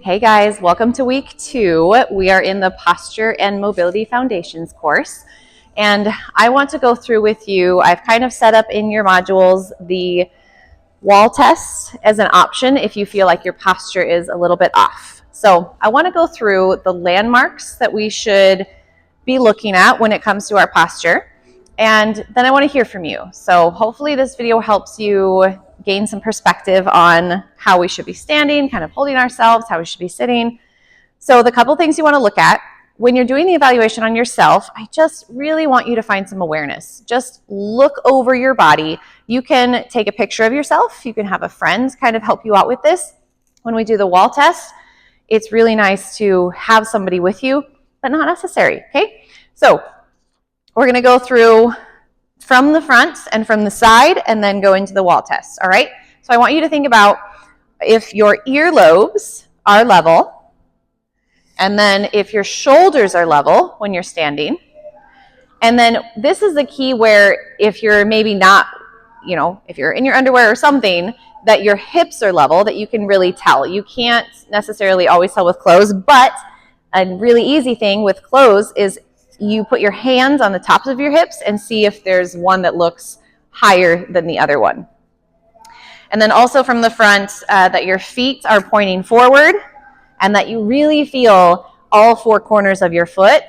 Hey guys, welcome to week 2. We are in the Posture and Mobility Foundations course, and I want to go through with you. I've kind of set up in your modules the wall test as an option if you feel like your posture is a little bit off. So I want to go through the landmarks that we should be looking at when it comes to our posture, and then I want to hear from you. So hopefully this video helps you gain some perspective on how we should be standing, kind of holding ourselves, how we should be sitting. So the couple things you want to look at when you're doing the evaluation on yourself, I just really want you to find some awareness. Just look over your body. You can take a picture of yourself. You can have a friend kind of help you out with this. When we do the wall test, it's really nice to have somebody with you, but not necessary, okay? So we're going to go through from the front and from the side and then go into the wall test, all right? So I want you to think about if your earlobes are level, and then if your shoulders are level when you're standing. And then this is the key where if you're maybe not, if you're in your underwear or something, that your hips are level, that you can really tell. You can't necessarily always tell with clothes, but a really easy thing with clothes is you put your hands on the tops of your hips and see if there's one that looks higher than the other one. And then also from the front, that your feet are pointing forward and that you really feel all 4 corners of your foot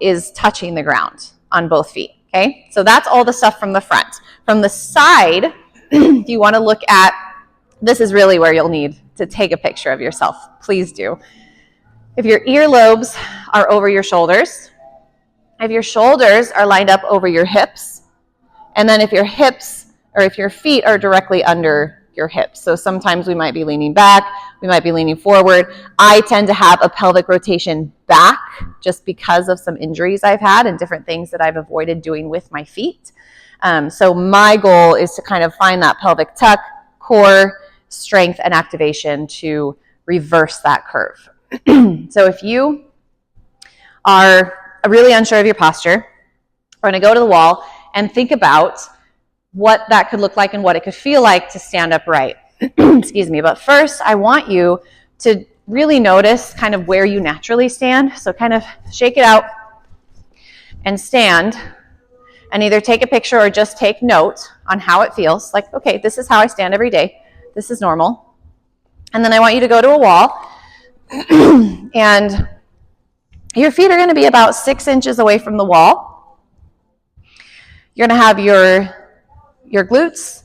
is touching the ground on both feet, okay? So that's all the stuff from the front. From the side, you want to look at, this is really where you'll need to take a picture of yourself. Please do. If your earlobes are over your shoulders, if your shoulders are lined up over your hips, and then if your hips or if your feet are directly under your hips. So sometimes we might be leaning back, we might be leaning forward. I tend to have a pelvic rotation back just because of some injuries I've had and different things that I've avoided doing with my feet. So my goal is to kind of find that pelvic tuck, core strength and activation to reverse that curve. So if you are really unsure of your posture, we're going to go to the wall and think about what that could look like and what it could feel like to stand upright. Excuse me. But first, I want you to really notice kind of where you naturally stand. So kind of shake it out and stand and either take a picture or just take note on how it feels. Like, okay, this is how I stand every day. This is normal. And then I want you to go to a wall and your feet are going to be about 6 inches away from the wall. You're going to have your glutes,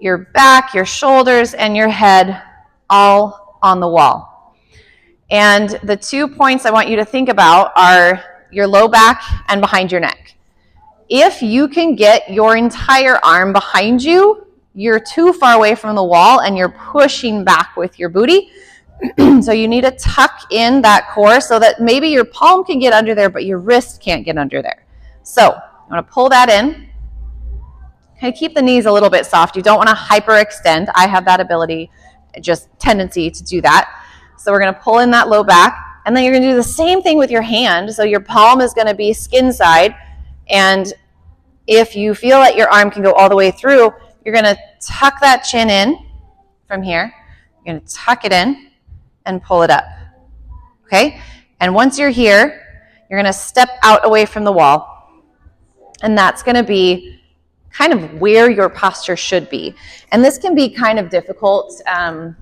your back, your shoulders, and your head all on the wall. And the 2 points I want you to think about are your low back and behind your neck. If you can get your entire arm behind you, you're too far away from the wall and you're pushing back with your booty. So you need to tuck in that core so that maybe your palm can get under there, but your wrist can't get under there. So I'm going to pull that in. Kind of keep the knees a little bit soft. You don't want to hyperextend. I have that ability, just tendency to do that. So we're going to pull in that low back, and then you're going to do the same thing with your hand. So your palm is going to be skin side, and if you feel that your arm can go all the way through, you're going to tuck that chin in from here. You're going to tuck it in and pull it up, okay? And once you're here, you're going to step out away from the wall, and that's going to be kind of where your posture should be. And this can be kind of difficult.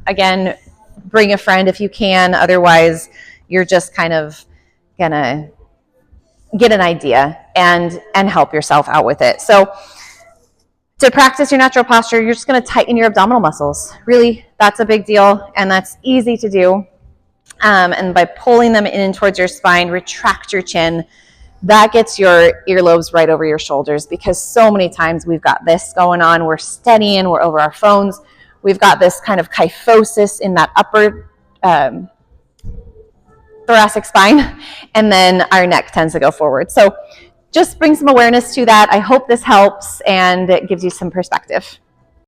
Again, bring a friend if you can. Otherwise, you're just kind of going to get an idea and help yourself out with it. So to practice your natural posture, you're just going to tighten your abdominal muscles. Really, that's a big deal, and that's easy to do. And by pulling them in towards your spine, retract your chin. That gets your earlobes right over your shoulders, because so many times we've got this going on. We're studying, we're over our phones. We've got this kind of kyphosis in that upper thoracic spine, and then our neck tends to go forward. So just bring some awareness to that. I hope this helps and it gives you some perspective.